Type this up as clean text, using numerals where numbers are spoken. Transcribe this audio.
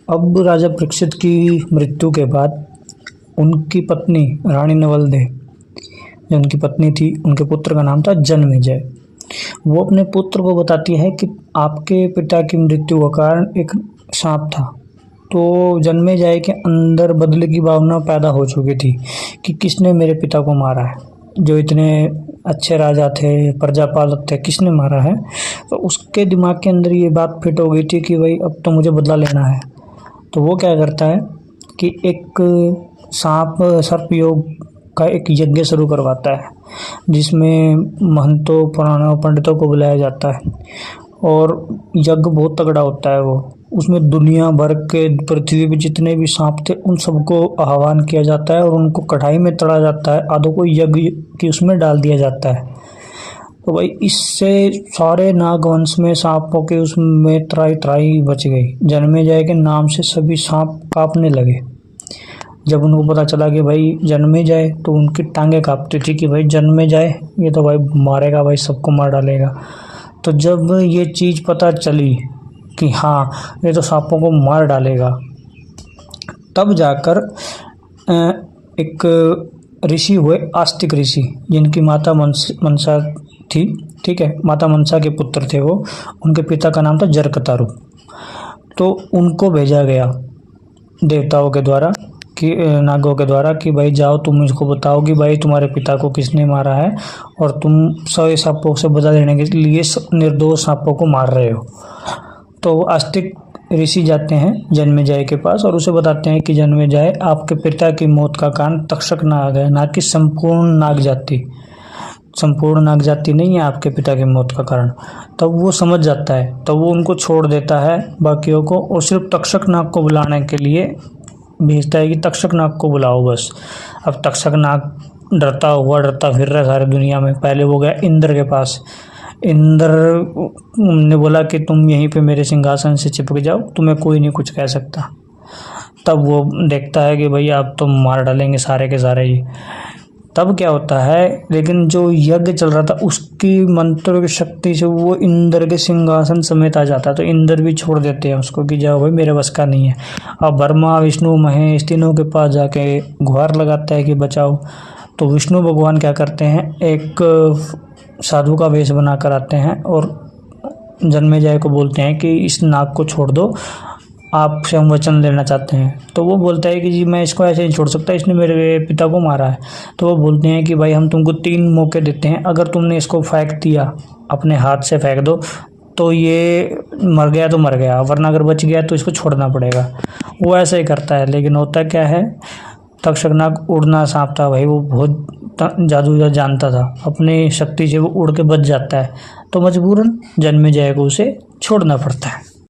अब राजा परीक्षित की मृत्यु के बाद उनकी पत्नी रानी नवलदे, जो उनकी पत्नी थी, उनके पुत्र का नाम था जन्मेजय। वो अपने पुत्र को बताती है कि आपके पिता की मृत्यु का कारण एक सांप था। तो जन्मेजय के अंदर बदले की भावना पैदा हो चुकी थी कि किसने मेरे पिता को मारा है, जो इतने अच्छे राजा थे, प्रजापालक थे, किसने मारा है। तो उसके दिमाग के अंदर ये बात फिट हो गई थी कि भाई अब तो मुझे बदला लेना है। तो वो क्या करता है कि एक सांप सर्प योग का एक यज्ञ शुरू करवाता है, जिसमें महंतों, पुराणों, पंडितों को बुलाया जाता है और यज्ञ बहुत तगड़ा होता है। वो उसमें दुनिया भर के पृथ्वी पे जितने भी सांप थे उन सबको आह्वान किया जाता है और उनको कढ़ाई में तड़ा जाता है, आधों को यज्ञ की उसमें डाल दिया जाता है। तो भाई इससे सारे नागवंश में सांपों के उसमें त्राई त्राई बच गई। जन्मेजय के नाम से सभी सांप कांपने लगे। जब उनको पता चला कि भाई जन्मेजय, तो उनकी टांगें कांपती थी कि भाई जन्मेजय ये तो भाई मारेगा, भाई सबको मार डालेगा। तो जब ये चीज़ पता चली कि हाँ ये तो सांपों को मार डालेगा, तब जाकर एक ऋषि हुए, आस्तिक ऋषि, जिनकी माता मनसा थी, ठीक है, माता मनसा के पुत्र थे वो। उनके पिता का नाम था जरकतारु। तो उनको भेजा गया देवताओं के द्वारा, कि नागों के द्वारा, कि भाई जाओ तुम इसको बताओ कि भाई तुम्हारे पिता को किसने मारा है और तुम 100 सांपों से बदला लेने के लिए निर्दोष सांपों को मार रहे हो। तो आस्तिक ऋषि जाते हैं जन्मेजय के पास और उसे बताते हैं कि जन्मेजय, आपके पिता की मौत का कारण तक्षक नाग है, ना कि संपूर्ण नाग जाति। संपूर्ण नाग जाति नहीं है आपके पिता की मौत का कारण। तब वो समझ जाता है, तब वो उनको छोड़ देता है बाकियों को और सिर्फ तक्षक नाग को बुलाने के लिए भेजता है कि तक्षक नाग को बुलाओ बस। अब तक्षक नाग डरता फिर रहा सारी दुनिया में। पहले वो गया इंद्र के पास। इंद्र ने बोला कि तुम यहीं पे मेरे सिंहासन से चिपक जाओ, तुम्हें कोई नहीं कुछ कह सकता। तब वो देखता है कि भैया अब तो मार डालेंगे सारे के सारे ही। तब क्या होता है, लेकिन जो यज्ञ चल रहा था उसकी मंत्र की शक्ति से वो इंद्र के सिंहासन समेत आ जाता है। तो इंद्र भी छोड़ देते हैं उसको कि जाओ भाई मेरे बस का नहीं है। अब ब्रह्मा, विष्णु, महेश तीनों के पास जाके गुहार लगाता है कि बचाओ। तो विष्णु भगवान क्या करते हैं, एक साधु का वेश बनाकर आते हैं और जन्मेजय को बोलते हैं कि इस नाग को छोड़ दो, आपसे हम वचन लेना चाहते हैं। तो वो बोलता है कि जी मैं इसको ऐसे नहीं छोड़ सकता, इसने मेरे पिता को मारा है। तो वो बोलते हैं कि भाई हम तुमको 3 मौके देते हैं, अगर तुमने इसको फेंक दिया, अपने हाथ से फेंक दो, तो ये मर गया तो मर गया, वरना अगर बच गया तो इसको छोड़ना पड़ेगा। वो ऐसे ही करता है, लेकिन होता क्या है, तक्षक नाग उड़ना सांप था भाई, वो बहुत जादू जानता था, अपनी शक्ति से वो उड़ के बच जाता है। तो मजबूरन जन्मेजय को उसे छोड़ना पड़ता है।